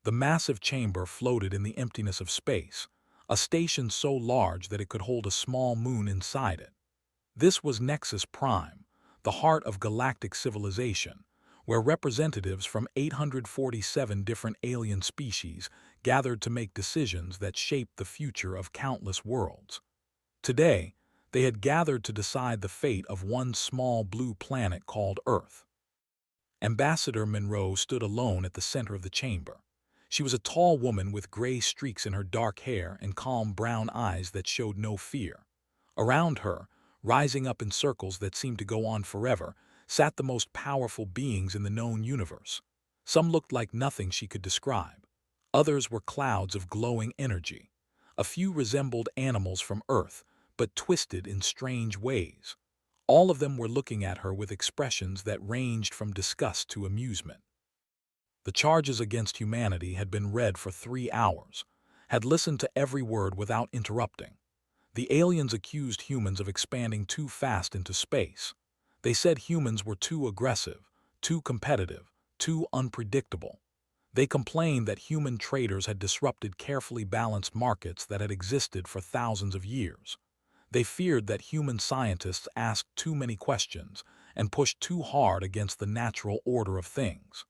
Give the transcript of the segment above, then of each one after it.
The massive chamber floated in the emptiness of space, a station so large that it could hold a small moon inside it. This was Nexus Prime, the heart of galactic civilization, where representatives from 847 different alien species gathered to make decisions that shaped the future of countless worlds. Today, they had gathered to decide the fate of one small blue planet called Earth. Ambassador Monroe stood alone at the center of the chamber. She was a tall woman with gray streaks in her dark hair and calm brown eyes that showed no fear. Around her, rising up in circles that seemed to go on forever, sat the most powerful beings in the known universe. Some looked like nothing she could describe. Others were clouds of glowing energy. A few resembled animals from Earth, but twisted in strange ways. All of them were looking at her with expressions that ranged from disgust to amusement. The charges against humanity had been read for 3 hours, had listened to every word without interrupting. The aliens accused humans of expanding too fast into space. They said humans were too aggressive, too competitive, too unpredictable. They complained that human traders had disrupted carefully balanced markets that had existed for thousands of years. They feared that human scientists asked too many questions and pushed too hard against the natural order of things.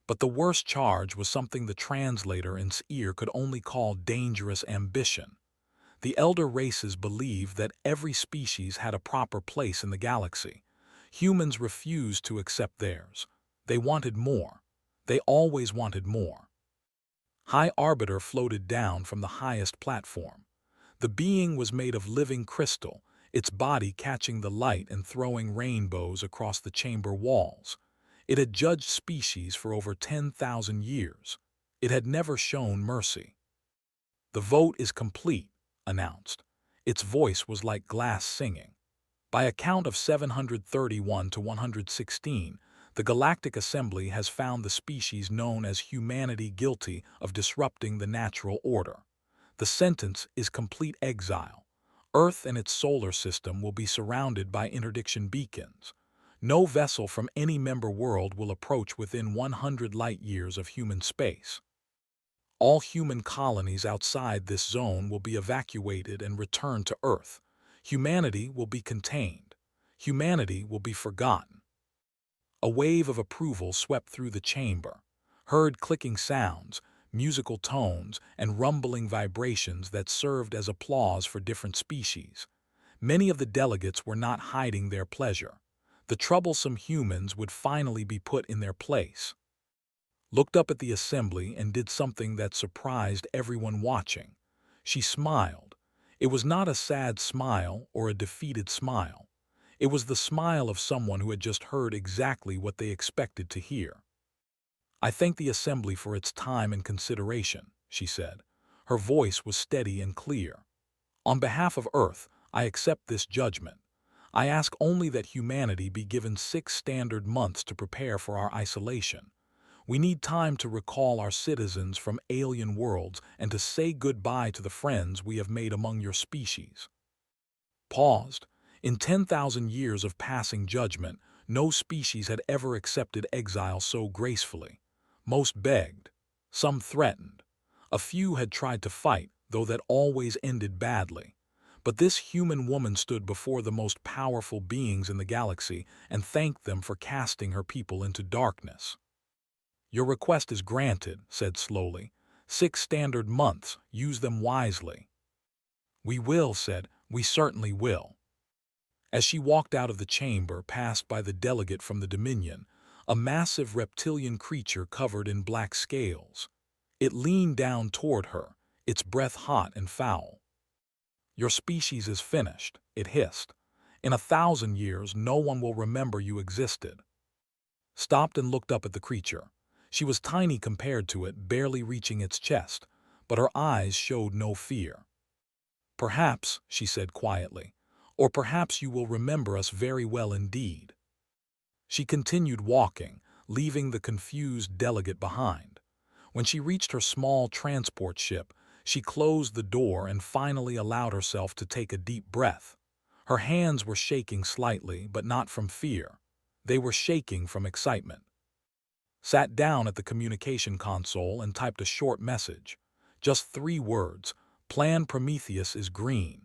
But the worst charge was something the translator in Seer could only call dangerous ambition. The elder races believed that every species had a proper place in the galaxy. Humans refused to accept theirs. They wanted more. They always wanted more. High Arbiter floated down from the highest platform. The being was made of living crystal, its body catching the light and throwing rainbows across the chamber walls. It had judged species for over 10,000 years. It had never shown mercy. "The vote is complete," announced. Its voice was like glass singing. By a count of 731 to 116, the Galactic Assembly has found the species known as humanity guilty of disrupting the natural order. The sentence is complete exile. Earth and its solar system will be surrounded by interdiction beacons. No vessel from any member world will approach within 100 light-years of human space. All human colonies outside this zone will be evacuated and returned to Earth. Humanity will be contained. Humanity will be forgotten. A wave of approval swept through the chamber. Heard clicking sounds, musical tones, and rumbling vibrations that served as applause for different species. Many of the delegates were not hiding their pleasure. The troublesome humans would finally be put in their place. Looked up at the assembly and did something that surprised everyone watching. She smiled. It was not a sad smile or a defeated smile. It was the smile of someone who had just heard exactly what they expected to hear. "I thank the assembly for its time and consideration," she said. Her voice was steady and clear. "On behalf of Earth, I accept this judgment. I ask only that humanity be given 6 standard months to prepare for our isolation. We need time to recall our citizens from alien worlds and to say goodbye to the friends we have made among your species." Paused. In 10,000 years of passing judgment, no species had ever accepted exile so gracefully. Most begged. Some threatened. A few had tried to fight, though that always ended badly. But this human woman stood before the most powerful beings in the galaxy and thanked them for casting her people into darkness. "Your request is granted," said slowly. 6 standard months, use them wisely." "We will," said, "we certainly will." As she walked out of the chamber, passed by the delegate from the Dominion, a massive reptilian creature covered in black scales. It leaned down toward her, its breath hot and foul. "Your species is finished," it hissed. "In 1,000 years, no one will remember you existed." Stopped and looked up at the creature. She was tiny compared to it, barely reaching its chest, but her eyes showed no fear. "Perhaps," she said quietly, "or perhaps you will remember us very well indeed." She continued walking, leaving the confused delegate behind. When she reached her small transport ship, she closed the door and finally allowed herself to take a deep breath. Her hands were shaking slightly, but not from fear. They were shaking from excitement. sat down at the communication console and typed a short message. Just 3 words: Plan Prometheus is green.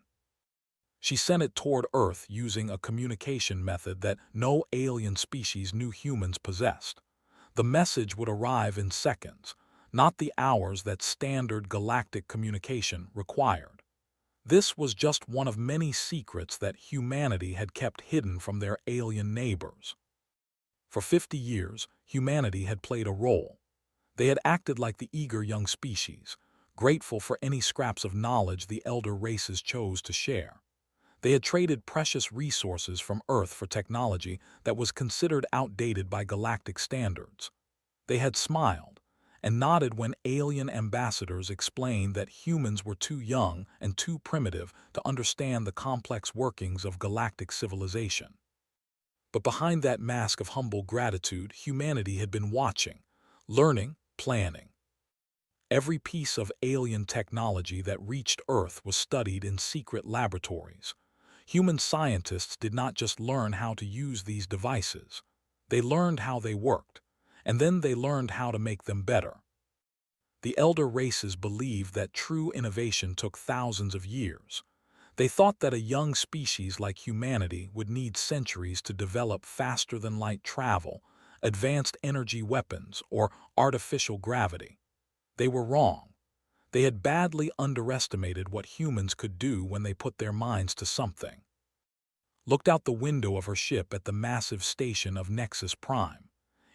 She sent it toward Earth using a communication method that no alien species knew humans possessed. The message would arrive in seconds, not the hours that standard galactic communication required. This was just one of many secrets that humanity had kept hidden from their alien neighbors. For 50 years, humanity had played a role. They had acted like the eager young species, grateful for any scraps of knowledge the elder races chose to share. They had traded precious resources from Earth for technology that was considered outdated by galactic standards. They had smiled and nodded when alien ambassadors explained that humans were too young and too primitive to understand the complex workings of galactic civilization. But behind that mask of humble gratitude, humanity had been watching, learning, planning. Every piece of alien technology that reached Earth was studied in secret laboratories. Human scientists did not just learn how to use these devices. They learned how they worked, and then they learned how to make them better. The elder races believed that true innovation took thousands of years. They thought that a young species like humanity would need centuries to develop faster-than-light travel, advanced energy weapons, or artificial gravity. They were wrong. They had badly underestimated what humans could do when they put their minds to something. Looked out the window of her ship at the massive station of Nexus Prime.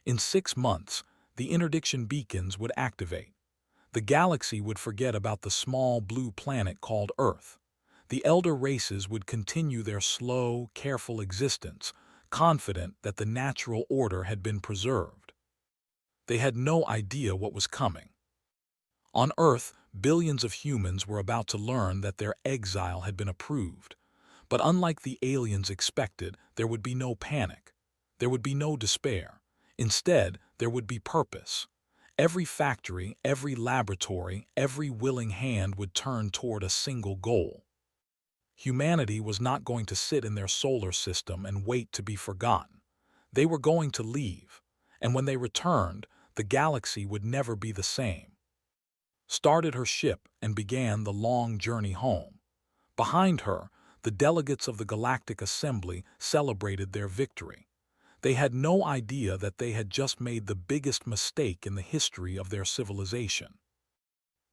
In 6 months, the interdiction beacons would activate. The galaxy would forget about the small blue planet called Earth. The elder races would continue their slow, careful existence, confident that the natural order had been preserved. They had no idea what was coming. On Earth, billions of humans were about to learn that their exile had been approved. But unlike the aliens expected, there would be no panic. There would be no despair. Instead, there would be purpose. Every factory, every laboratory, every willing hand would turn toward a single goal. Humanity was not going to sit in their solar system and wait to be forgotten. They were going to leave, and when they returned, the galaxy would never be the same. Started her ship and began the long journey home. Behind her, the delegates of the Galactic Assembly celebrated their victory. They had no idea that they had just made the biggest mistake in the history of their civilization.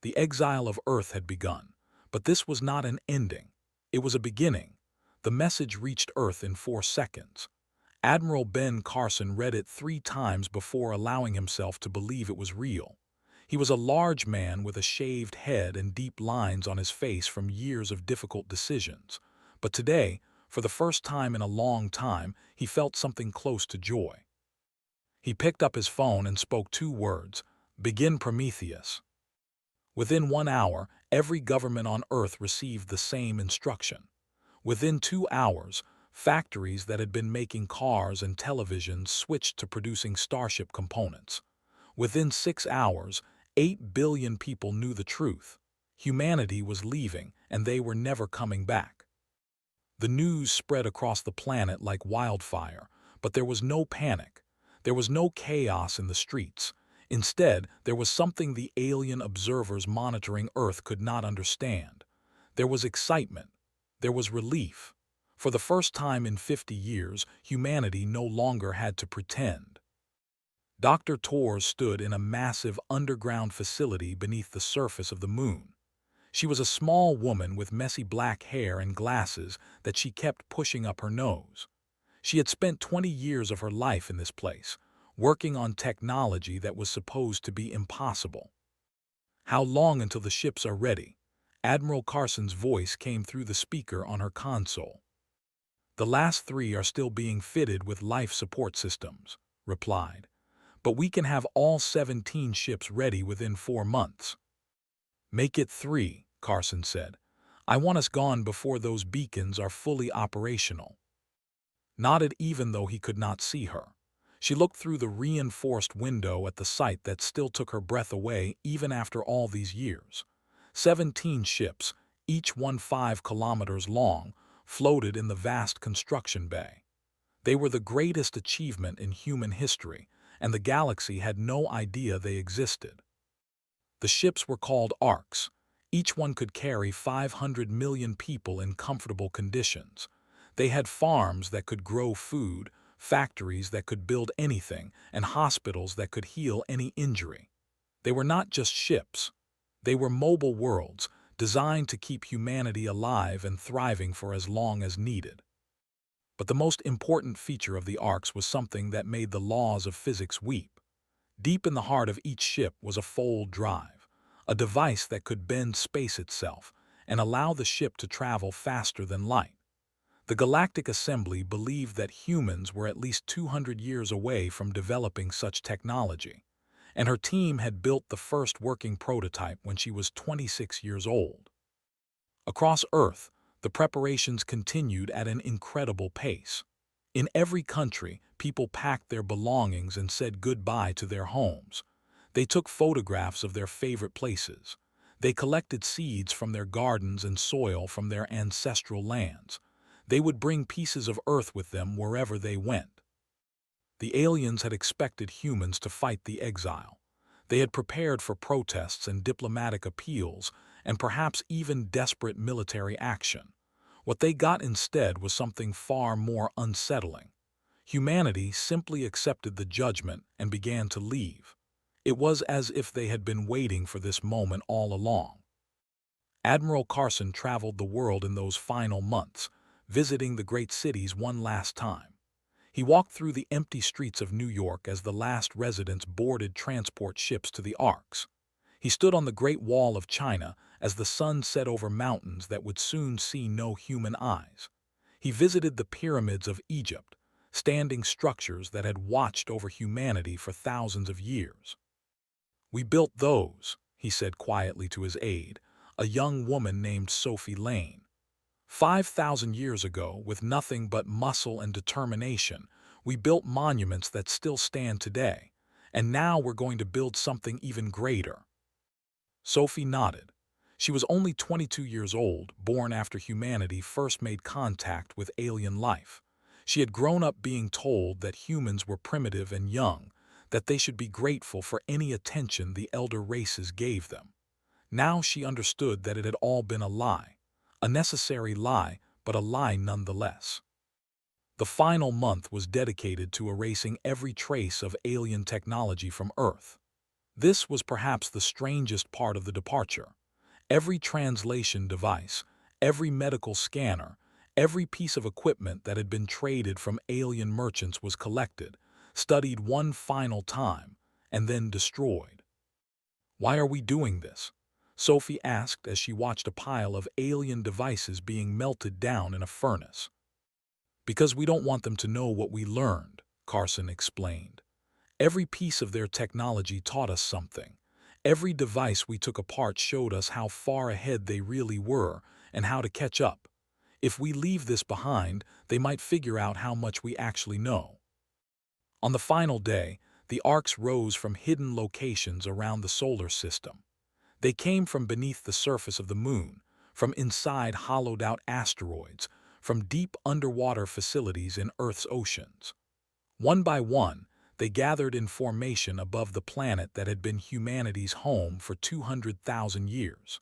The exile of Earth had begun, but this was not an ending. It was a beginning. The message reached Earth in 4 seconds. Admiral Ben Carson read it 3 times before allowing himself to believe it was real. He was a large man with a shaved head and deep lines on his face from years of difficult decisions. But today, for the first time in a long time, he felt something close to joy. He picked up his phone and spoke 2 words: "Begin Prometheus." Within 1 hour, every government on Earth received the same instruction. Within 2 hours, factories that had been making cars and televisions switched to producing Starship components. Within 6 hours, 8 billion people knew the truth. Humanity was leaving, and they were never coming back. The news spread across the planet like wildfire, but there was no panic. There was no chaos in the streets. Instead, there was something the alien observers monitoring Earth could not understand. There was excitement. There was relief. For the first time in 50 years, humanity no longer had to pretend. Dr. Torres stood in a massive underground facility beneath the surface of the moon. She was a small woman with messy black hair and glasses that she kept pushing up her nose. She had spent 20 years of her life in this place, working on technology that was supposed to be impossible. "How long until the ships are ready?" Admiral Carson's voice came through the speaker on her console. "The last 3 are still being fitted with life support systems," replied. "But we can have all 17 ships ready within 4 months. "Make it 3, Carson said. "I want us gone before those beacons are fully operational." Nodded even though he could not see her. She looked through the reinforced window at the sight that still took her breath away even after all these years. 17 ships, each one 5 kilometers long, floated in the vast construction bay. They were the greatest achievement in human history, and the galaxy had no idea they existed. The ships were called Arcs. Each one could carry 500 million people in comfortable conditions. They had farms that could grow food, factories that could build anything, and hospitals that could heal any injury. They were not just ships. They were mobile worlds, designed to keep humanity alive and thriving for as long as needed. But the most important feature of the Arcs was something that made the laws of physics weep. Deep in the heart of each ship was a fold drive, a device that could bend space itself and allow the ship to travel faster than light. The Galactic Assembly believed that humans were at least 200 years away from developing such technology, and her team had built the first working prototype when she was 26 years old. Across Earth, the preparations continued at an incredible pace. In every country, people packed their belongings and said goodbye to their homes. They took photographs of their favorite places. They collected seeds from their gardens and soil from their ancestral lands. They would bring pieces of Earth with them wherever they went. The aliens had expected humans to fight the Exile. They had prepared for protests and diplomatic appeals, and perhaps even desperate military action. What they got instead was something far more unsettling. Humanity simply accepted the judgment and began to leave. It was as if they had been waiting for this moment all along. Admiral Carson traveled the world in those final months, visiting the great cities one last time. He walked through the empty streets of New York as the last residents boarded transport ships to the Arcs. He stood on the Great Wall of China as the sun set over mountains that would soon see no human eyes. He visited the pyramids of Egypt, standing structures that had watched over humanity for thousands of years. "We built those," he said quietly to his aide, a young woman named Sophie Lane. 5,000 years ago, with nothing but muscle and determination, we built monuments that still stand today, and now we're going to build something even greater." Sophie nodded. She was only 22 years old, born after humanity first made contact with alien life. She had grown up being told that humans were primitive and young, that they should be grateful for any attention the elder races gave them. Now she understood that it had all been a lie. A necessary lie, but a lie nonetheless. The final month was dedicated to erasing every trace of alien technology from Earth. This was perhaps the strangest part of the departure. Every translation device, every medical scanner, every piece of equipment that had been traded from alien merchants was collected, studied one final time, and then destroyed. "Why are we doing this?" Sophie asked as she watched a pile of alien devices being melted down in a furnace. "Because we don't want them to know what we learned," Carson explained. "Every piece of their technology taught us something. Every device we took apart showed us how far ahead they really were and how to catch up. If we leave this behind, they might figure out how much we actually know." On the final day, the Arcs rose from hidden locations around the solar system. They came from beneath the surface of the moon, from inside hollowed-out asteroids, from deep underwater facilities in Earth's oceans. One by one, they gathered in formation above the planet that had been humanity's home for 200,000 years.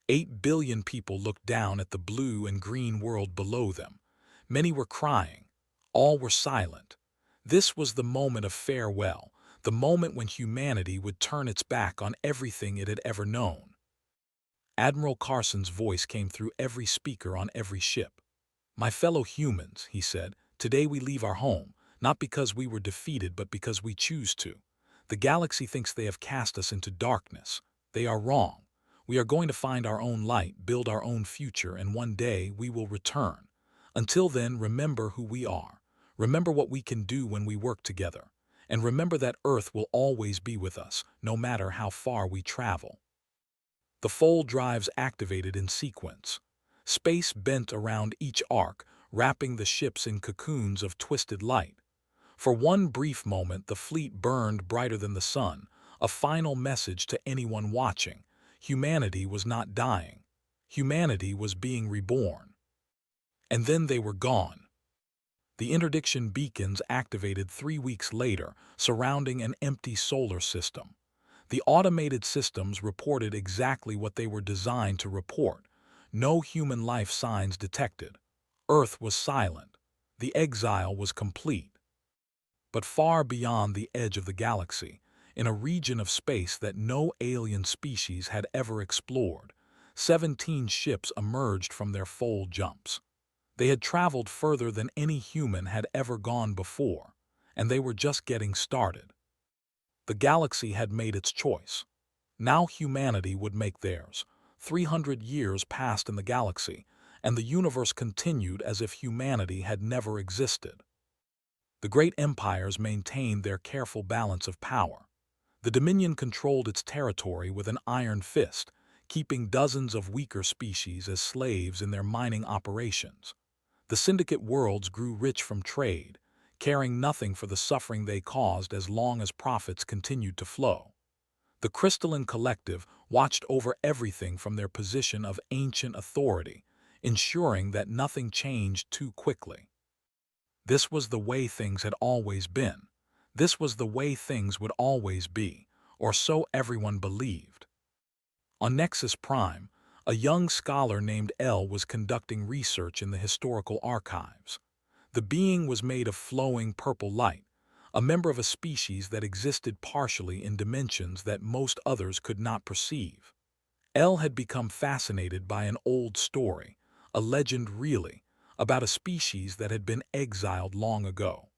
8 billion people looked down at the blue and green world below them. Many were crying. All were silent. This was the moment of farewell, the moment when humanity would turn its back on everything it had ever known. Admiral Carson's voice came through every speaker on every ship. "My fellow humans," he said, "today we leave our home, not because we were defeated but because we choose to. The galaxy thinks they have cast us into darkness. They are wrong. We are going to find our own light, build our own future, and one day we will return. Until then, remember who we are. Remember what we can do when we work together. And remember that Earth will always be with us, no matter how far we travel." The fold drives activated in sequence. Space bent around each arc, wrapping the ships in cocoons of twisted light. For one brief moment, the fleet burned brighter than the sun, a final message to anyone watching. Humanity was not dying. Humanity was being reborn. And then they were gone. The interdiction beacons activated 3 weeks later, surrounding an empty solar system. The automated systems reported exactly what they were designed to report. No human life signs detected. Earth was silent. The exile was complete. But far beyond the edge of the galaxy, in a region of space that no alien species had ever explored, 17 ships emerged from their fold jumps. They had traveled further than any human had ever gone before, and they were just getting started. The galaxy had made its choice. Now humanity would make theirs. 300 years passed in the galaxy, and the universe continued as if humanity had never existed. The great empires maintained their careful balance of power. The Dominion controlled its territory with an iron fist, keeping dozens of weaker species as slaves in their mining operations. The Syndicate worlds grew rich from trade, caring nothing for the suffering they caused as long as profits continued to flow. The Crystalline Collective watched over everything from their position of ancient authority, ensuring that nothing changed too quickly. This was the way things had always been. This was the way things would always be, or so everyone believed. On Nexus Prime, a young scholar named L was conducting research in the historical archives. The being was made of flowing purple light, a member of a species that existed partially in dimensions that most others could not perceive. L had become fascinated by an old story, a legend really, about a species that had been exiled long ago.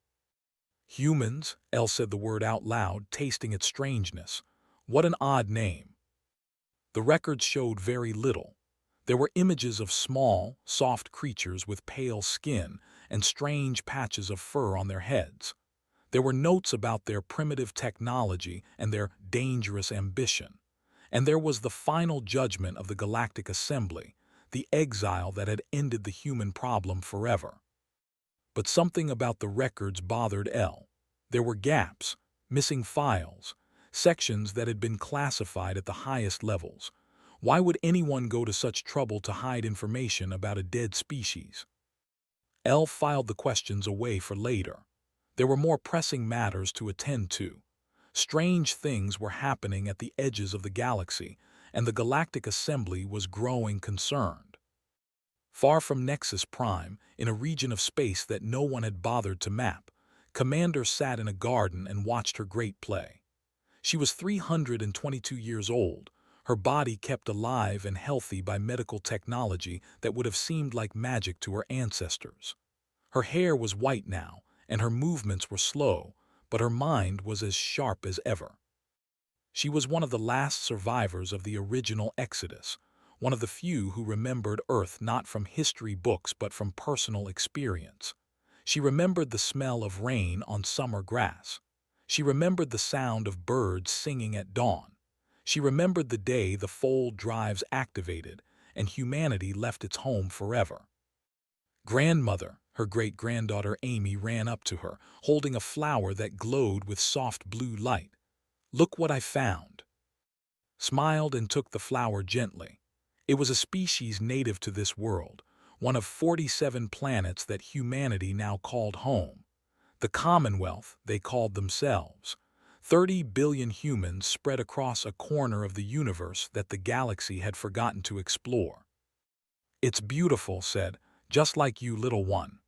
Humans, L said the word out loud, tasting its strangeness. What an odd name. The records showed very little. There were images of small, soft creatures with pale skin and strange patches of fur on their heads. There were notes about their primitive technology and their dangerous ambition. And there was the final judgment of the Galactic Assembly, the exile that had ended the human problem forever. But something about the records bothered L. There were gaps, missing files, sections that had been classified at the highest levels. Why would anyone go to such trouble to hide information about a dead species? L filed the questions away for later. There were more pressing matters to attend to. Strange things were happening at the edges of the galaxy, and the Galactic Assembly was growing concerned. Far from Nexus Prime, in a region of space that no one had bothered to map, Commander sat in a garden and watched her great play. She was 322 years old, her body kept alive and healthy by medical technology that would have seemed like magic to her ancestors. Her hair was white now, and her movements were slow, but her mind was as sharp as ever. She was one of the last survivors of the original Exodus, one of the few who remembered Earth not from history books but from personal experience. She remembered the smell of rain on summer grass. She remembered the sound of birds singing at dawn. She remembered the day the fold drives activated and humanity left its home forever. Grandmother, her great-granddaughter Amy, ran up to her, holding a flower that glowed with soft blue light. "Look what I found." Smiled and took the flower gently. It was a species native to this world, one of 47 planets that humanity now called home. The Commonwealth, they called themselves. 30 billion humans spread across a corner of the universe that the galaxy had forgotten to explore. "It's beautiful," said, "just like you, little one."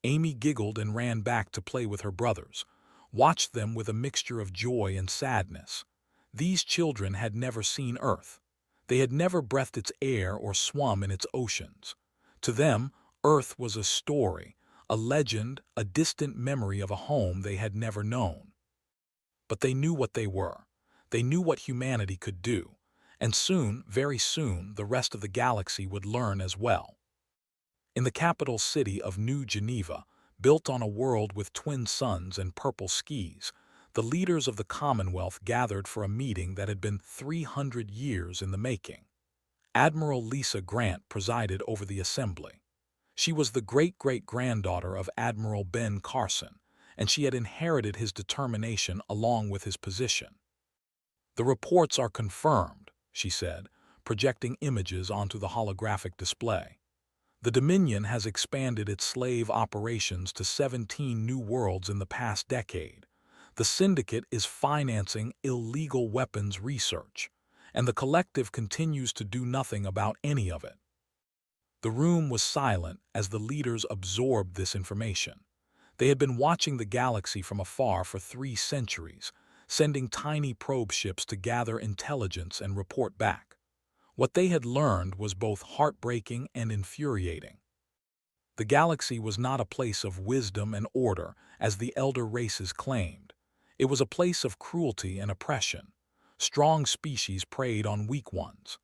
Amy giggled and ran back to play with her brothers, watched them with a mixture of joy and sadness. These children had never seen Earth. They had never breathed its air or swum in its oceans. To them, Earth was a story, a legend, a distant memory of a home they had never known. But they knew what they were. They knew what humanity could do. And soon, very soon, the rest of the galaxy would learn as well. In the capital city of New Geneva, built on a world with twin suns and purple skies, the leaders of the Commonwealth gathered for a meeting that had been 300 years in the making. Admiral Lisa Grant presided over the assembly. She was the great-great-granddaughter of Admiral Ben Carson, and she had inherited his determination along with his position. "The reports are confirmed," she said, projecting images onto the holographic display. The Dominion has expanded its slave operations to 17 new worlds in the past decade. The Syndicate is financing illegal weapons research, and the Collective continues to do nothing about any of it. The room was silent as the leaders absorbed this information. They had been watching the galaxy from afar for 3 centuries, sending tiny probe ships to gather intelligence and report back. What they had learned was both heartbreaking and infuriating. The galaxy was not a place of wisdom and order, as the elder races claimed. It was a place of cruelty and oppression. Strong species preyed on weak ones.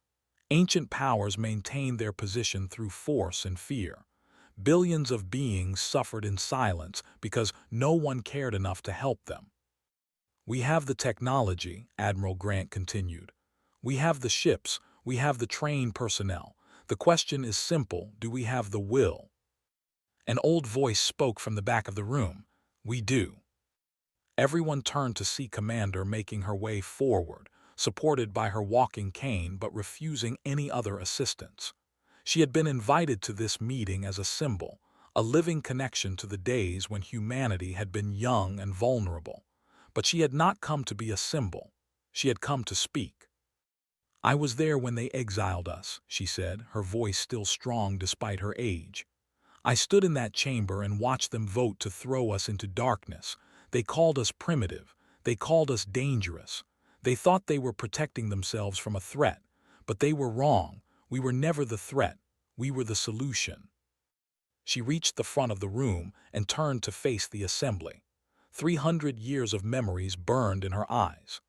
Ancient powers maintained their position through force and fear. Billions of beings suffered in silence because no one cared enough to help them. "We have the technology," Admiral Grant continued. "We have the ships, we have the trained personnel. The question is simple: do we have the will?" An old voice spoke from the back of the room. "We do." Everyone turned to see Commander making her way forward, supported by her walking cane but refusing any other assistance. She had been invited to this meeting as a symbol, a living connection to the days when humanity had been young and vulnerable. But she had not come to be a symbol. She had come to speak. "I was there when they exiled us," she said, her voice still strong despite her age. "I stood in that chamber and watched them vote to throw us into darkness. They called us primitive. They called us dangerous. They thought they were protecting themselves from a threat, but they were wrong. We were never the threat. We were the solution." She reached the front of the room and turned to face the assembly. 300 years of memories burned in her eyes.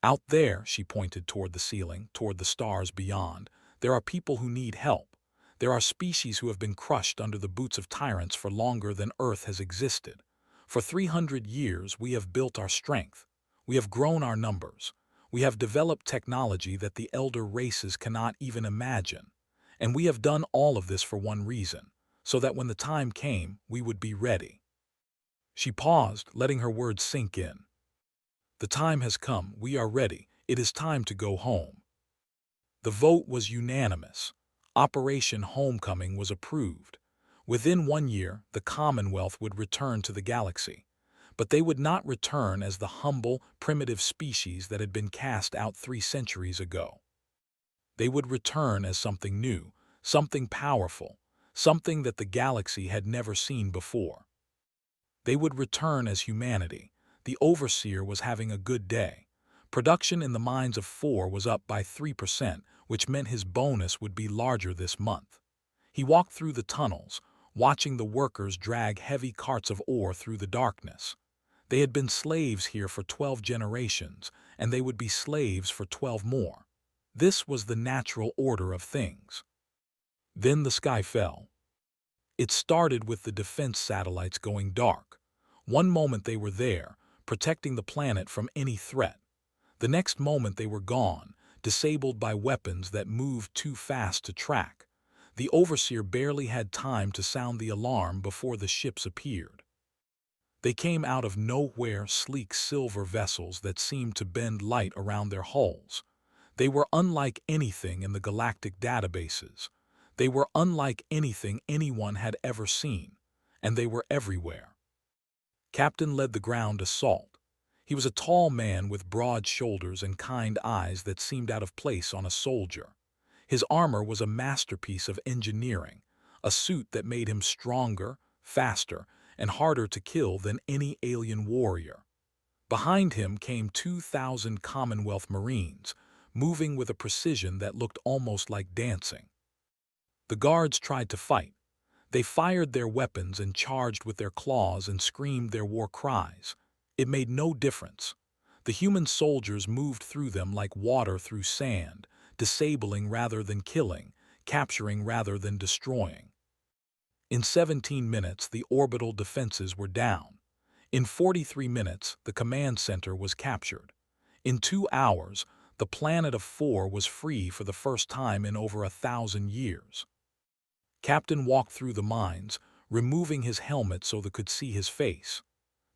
"Out there," she pointed toward the ceiling, toward the stars beyond, "there are people who need help. There are species who have been crushed under the boots of tyrants for longer than Earth has existed. For 300 years we have built our strength. We have grown our numbers. We have developed technology that the elder races cannot even imagine. And we have done all of this for one reason, so that when the time came, we would be ready." She paused, letting her words sink in. "The time has come. We are ready. It is time to go home." The vote was unanimous. Operation Homecoming was approved. Within 1 year, the Commonwealth would return to the galaxy. But they would not return as the humble, primitive species that had been cast out 3 centuries ago. They would return as something new, something powerful, something that the galaxy had never seen before. They would return as humanity. The Overseer was having a good day. Production in the mines of 4 was up by 3%, which meant his bonus would be larger this month. He walked through the tunnels, watching the workers drag heavy carts of ore through the darkness. They had been slaves here for 12 generations, and they would be slaves for 12 more. This was the natural order of things. Then the sky fell. It started with the defense satellites going dark. One moment they were there, protecting the planet from any threat. The next moment they were gone, disabled by weapons that moved too fast to track. The Overseer barely had time to sound the alarm before the ships appeared. They came out of nowhere, sleek silver vessels that seemed to bend light around their hulls. They were unlike anything in the galactic databases. They were unlike anything anyone had ever seen, and they were everywhere. Captain led the ground assault. He was a tall man with broad shoulders and kind eyes that seemed out of place on a soldier. His armor was a masterpiece of engineering, a suit that made him stronger, faster, and harder to kill than any alien warrior. Behind him came 2,000 Commonwealth Marines, moving with a precision that looked almost like dancing. The guards tried to fight. They fired their weapons and charged with their claws and screamed their war cries. It made no difference. The human soldiers moved through them like water through sand, disabling rather than killing, capturing rather than destroying. In 17 minutes, the orbital defenses were down. In 43 minutes, the command center was captured. In 2 hours, the planet of 4 was free for the first time in over 1,000 years. Captain walked through the mines, removing his helmet so they could see his face.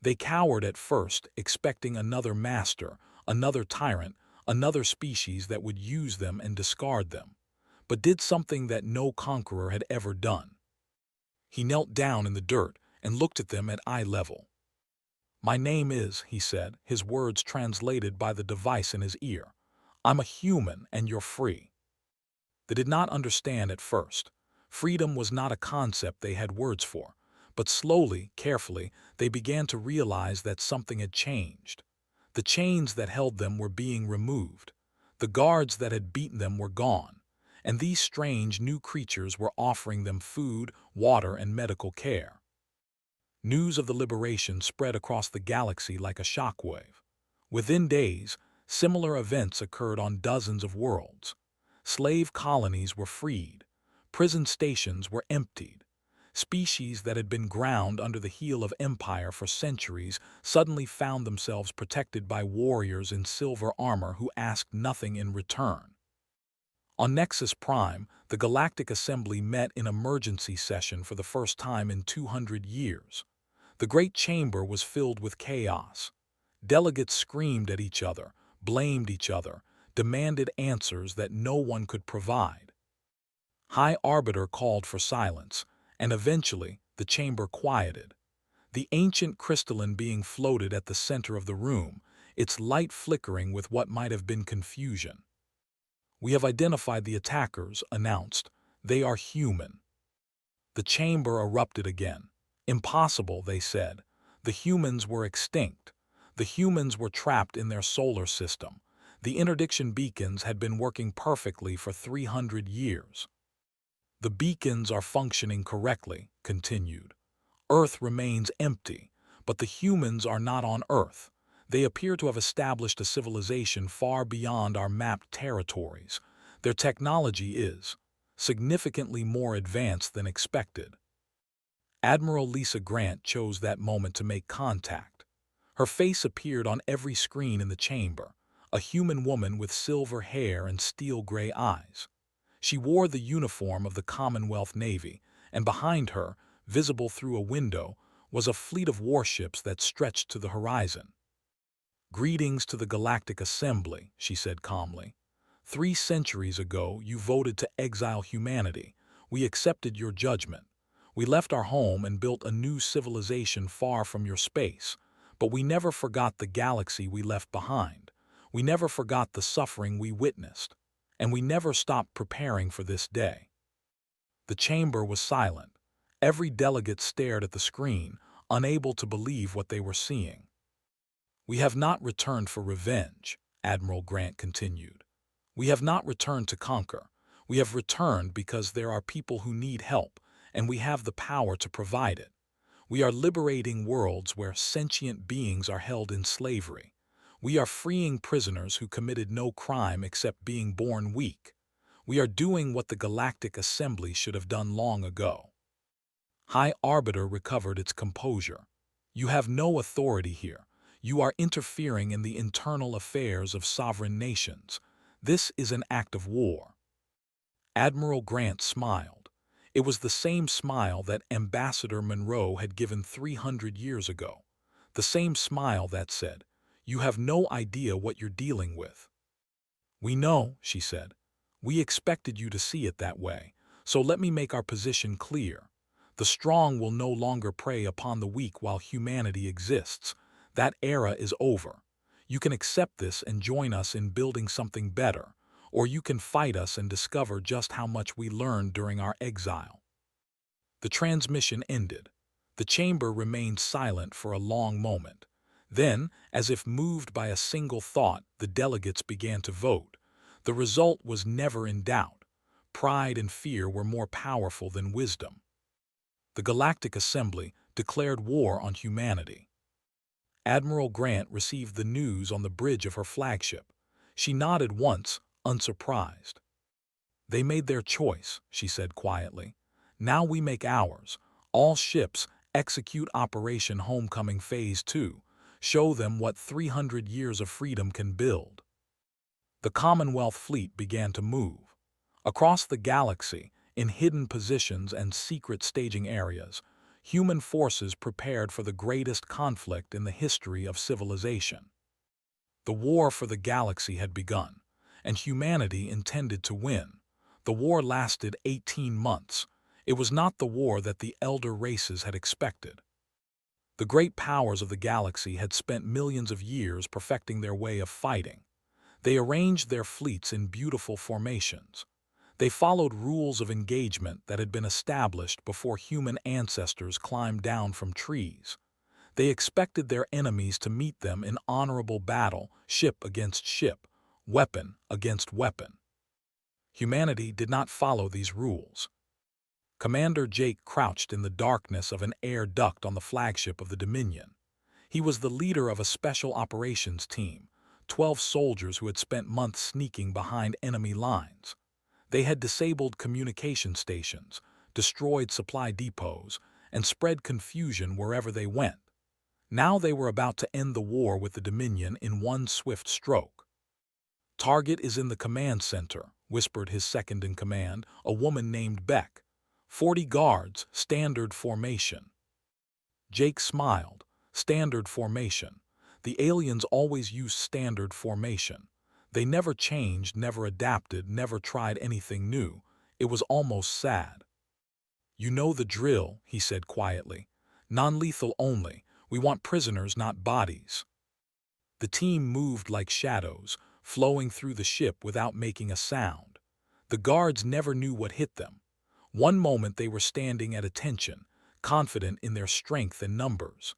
They cowered at first, expecting another master, another tyrant, another species that would use them and discard them. but did something that no conqueror had ever done. He knelt down in the dirt and looked at them at eye level. "My name is," he said, his words translated by the device in his ear. "I'm a human and you're free." They did not understand at first. Freedom was not a concept they had words for, but slowly, carefully, they began to realize that something had changed. The chains that held them were being removed. The guards that had beaten them were gone, and these strange new creatures were offering them food, water, and medical care. News of the liberation spread across the galaxy like a shockwave. Within days, similar events occurred on dozens of worlds. Slave colonies were freed. Prison stations were emptied. Species that had been ground under the heel of empire for centuries suddenly found themselves protected by warriors in silver armor who asked nothing in return. On Nexus Prime, the Galactic Assembly met in emergency session for the first time in 200 years. The Great Chamber was filled with chaos. Delegates screamed at each other, blamed each other, demanded answers that no one could provide. High Arbiter called for silence, and eventually the chamber quieted. The ancient crystalline being floated at the center of the room, its light flickering with what might have been confusion. "We have identified the attackers," announced. "They are human." The chamber erupted again. "Impossible," they said. The humans were extinct. The humans were trapped in their solar system. The interdiction beacons had been working perfectly for 300 years. "The beacons are functioning correctly," continued. "Earth remains empty, but the humans are not on Earth. They appear to have established a civilization far beyond our mapped territories. Their technology is significantly more advanced than expected." Admiral Lisa Grant chose that moment to make contact. Her face appeared on every screen in the chamber, a human woman with silver hair and steel-gray eyes. She wore the uniform of the Commonwealth Navy, and behind her, visible through a window, was a fleet of warships that stretched to the horizon. "Greetings to the Galactic Assembly," she said calmly. 3 centuries ago, you voted to exile humanity. We accepted your judgment. We left our home and built a new civilization far from your space. But we never forgot the galaxy we left behind. We never forgot the suffering we witnessed. And we never stopped preparing for this day. The chamber was silent. Every delegate stared at the screen, unable to believe what they were seeing. "We have not returned for revenge," Admiral Grant continued. "We have not returned to conquer. We have returned because there are people who need help, and we have the power to provide it. We are liberating worlds where sentient beings are held in slavery. We are freeing prisoners who committed no crime except being born weak. We are doing what the Galactic Assembly should have done long ago." High Arbiter recovered its composure. "You have no authority here. You are interfering in the internal affairs of sovereign nations. This is an act of war." Admiral Grant smiled. It was the same smile that Ambassador Monroe had given 300 years ago. The same smile that said, "You have no idea what you're dealing with." "We know," she said. "We expected you to see it that way, so let me make our position clear. The strong will no longer prey upon the weak while humanity exists. That era is over. You can accept this and join us in building something better, or you can fight us and discover just how much we learned during our exile." The transmission ended. The chamber remained silent for a long moment. Then, as if moved by a single thought, the delegates began to vote. The result was never in doubt. Pride and fear were more powerful than wisdom. The Galactic Assembly declared war on humanity. Admiral Grant received the news on the bridge of her flagship. She nodded once, unsurprised. "They made their choice," she said quietly. "Now we make ours. All ships execute Operation Homecoming Phase 2. Show them what 300 years of freedom can build." The Commonwealth fleet began to move. Across the galaxy, in hidden positions and secret staging areas, human forces prepared for the greatest conflict in the history of civilization. The war for the galaxy had begun, and humanity intended to win. The war lasted 18 months. It was not the war that the elder races had expected. The great powers of the galaxy had spent millions of years perfecting their way of fighting. They arranged their fleets in beautiful formations. They followed rules of engagement that had been established before human ancestors climbed down from trees. They expected their enemies to meet them in honorable battle, ship against ship, weapon against weapon. Humanity did not follow these rules. Commander Jake crouched in the darkness of an air duct on the flagship of the Dominion. He was the leader of a special operations team, 12 soldiers who had spent months sneaking behind enemy lines. They had disabled communication stations, destroyed supply depots, and spread confusion wherever they went. Now they were about to end the war with the Dominion in one swift stroke. "Target is in the command center," whispered his second-in-command, a woman named Beck. 40 guards, standard formation." Jake smiled. Standard formation. The aliens always used standard formation. They never changed, never adapted, never tried anything new. It was almost sad. "You know the drill," he said quietly. "Non-lethal only. We want prisoners, not bodies." The team moved like shadows, flowing through the ship without making a sound. The guards never knew what hit them. One moment they were standing at attention, confident in their strength and numbers.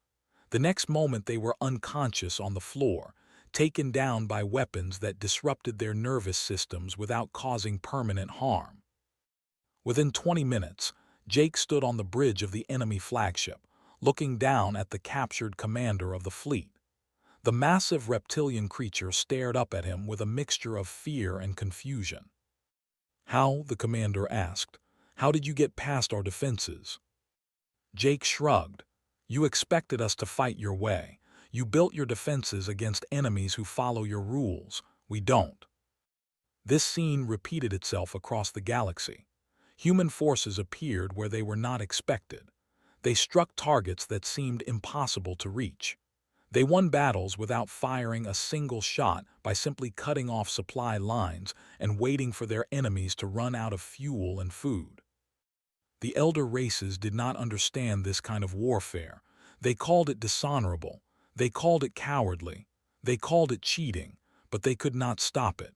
The next moment they were unconscious on the floor, taken down by weapons that disrupted their nervous systems without causing permanent harm. Within 20 minutes, Jake stood on the bridge of the enemy flagship, looking down at the captured commander of the fleet. The massive reptilian creature stared up at him with a mixture of fear and confusion. "How?" the commander asked. "How did you get past our defenses?" Jake shrugged. "You expected us to fight your way. You built your defenses against enemies who follow your rules. We don't." This scene repeated itself across the galaxy. Human forces appeared where they were not expected. They struck targets that seemed impossible to reach. They won battles without firing a single shot by simply cutting off supply lines and waiting for their enemies to run out of fuel and food. The elder races did not understand this kind of warfare. They called it dishonorable. They called it cowardly. They called it cheating, but they could not stop it.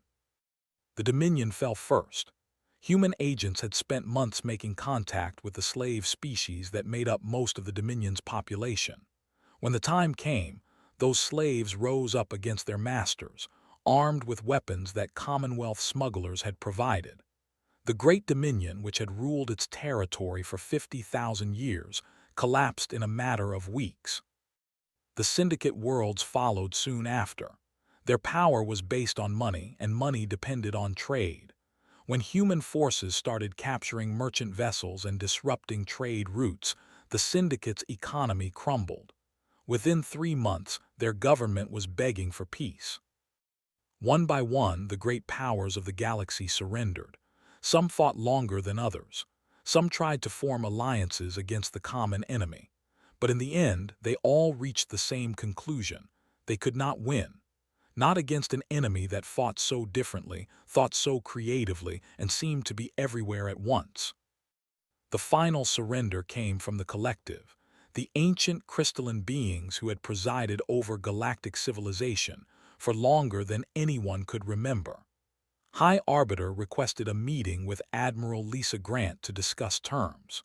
The Dominion fell first. Human agents had spent months making contact with the slave species that made up most of the Dominion's population. When the time came, those slaves rose up against their masters, armed with weapons that Commonwealth smugglers had provided. The Great Dominion, which had ruled its territory for 50,000 years, collapsed in a matter of weeks. The syndicate worlds followed soon after. Their power was based on money, and money depended on trade. When human forces started capturing merchant vessels and disrupting trade routes, the syndicate's economy crumbled. Within 3 months, their government was begging for peace. One by one, the great powers of the galaxy surrendered. Some fought longer than others. Some tried to form alliances against the common enemy. But in the end, they all reached the same conclusion. They could not win. Not against an enemy that fought so differently, thought so creatively, and seemed to be everywhere at once. The final surrender came from the collective, the ancient crystalline beings who had presided over galactic civilization for longer than anyone could remember. High Arbiter requested a meeting with Admiral Lisa Grant to discuss terms.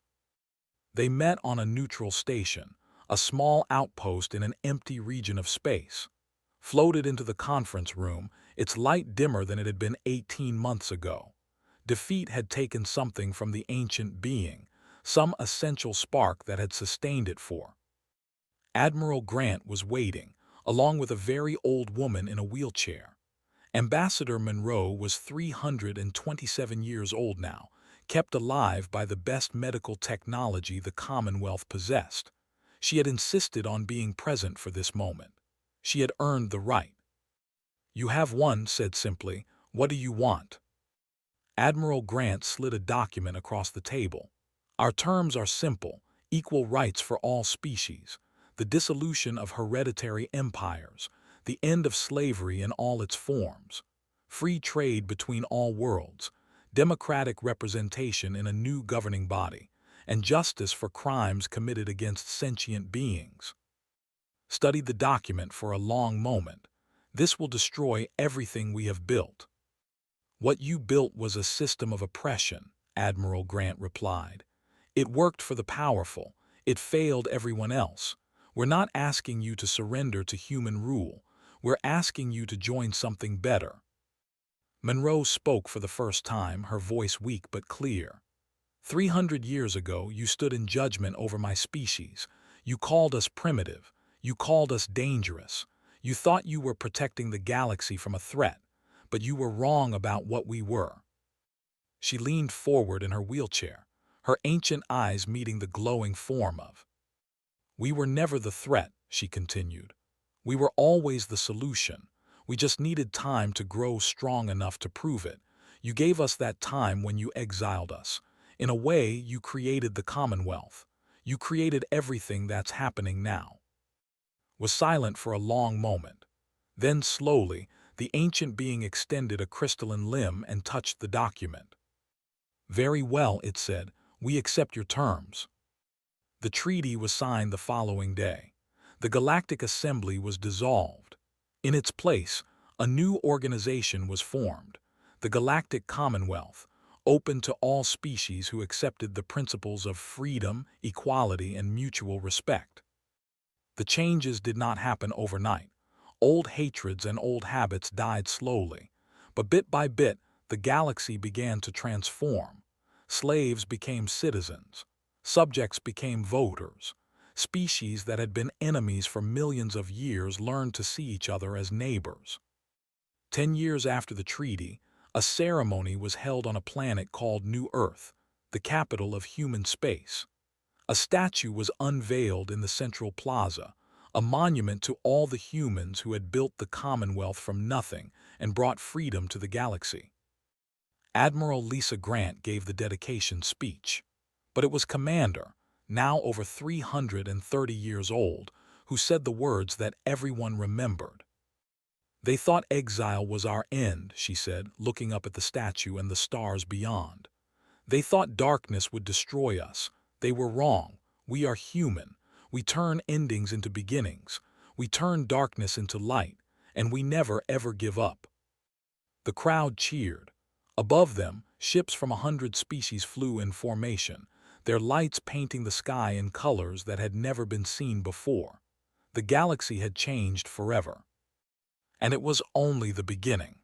They met on a neutral station, a small outpost in an empty region of space. Floated into the conference room, its light dimmer than it had been 18 months ago. Defeat had taken something from the ancient being, some essential spark that had sustained it for. Admiral Grant was waiting, along with a very old woman in a wheelchair. Ambassador Monroe was 327 years old now, kept alive by the best medical technology the Commonwealth possessed. She had insisted on being present for this moment. She had earned the right. "You have one," said simply. "What do you want?" Admiral Grant slid a document across the table. "Our terms are simple: equal rights for all species, the dissolution of hereditary empires, the end of slavery in all its forms, free trade between all worlds, democratic representation in a new governing body, and justice for crimes committed against sentient beings. Study the document for a long moment. This will destroy everything we have built. What you built was a system of oppression, Admiral Grant replied. It worked for the powerful. It failed everyone else. We're not asking you to surrender to human rule. We're asking you to join something better. Monroe spoke for the first time, her voice weak but clear. 300 years ago, you stood in judgment over my species. You called us primitive. You called us dangerous. You thought you were protecting the galaxy from a threat, but you were wrong about what we were. She leaned forward in her wheelchair, her ancient eyes meeting the glowing form of. We were never the threat, she continued. We were always the solution. We just needed time to grow strong enough to prove it. You gave us that time when you exiled us. In a way, you created the Commonwealth. You created everything that's happening now. Was silent for a long moment. Then slowly, the ancient being extended a crystalline limb and touched the document. Very well, it said, we accept your terms. The treaty was signed the following day. The Galactic Assembly was dissolved. In its place, a new organization was formed, the Galactic Commonwealth, open to all species who accepted the principles of freedom, equality, and mutual respect. The changes did not happen overnight. Old hatreds and old habits died slowly, but bit by bit, the galaxy began to transform. Slaves became citizens. Subjects became voters. Species that had been enemies for millions of years learned to see each other as neighbors. 10 years after the treaty, a ceremony was held on a planet called New Earth, the capital of human space. A statue was unveiled in the central plaza, a monument to all the humans who had built the Commonwealth from nothing and brought freedom to the galaxy. Admiral Lisa Grant gave the dedication speech, but it was Commander, now over 330 years old, who said the words that everyone remembered. They thought exile was our end, she said, looking up at the statue and the stars beyond. They thought darkness would destroy us. They were wrong. We are human. We turn endings into beginnings. We turn darkness into light, and we never ever give up. The crowd cheered. Above them, ships from 100 species flew in formation, their lights painting the sky in colors that had never been seen before. The galaxy had changed forever. And it was only the beginning.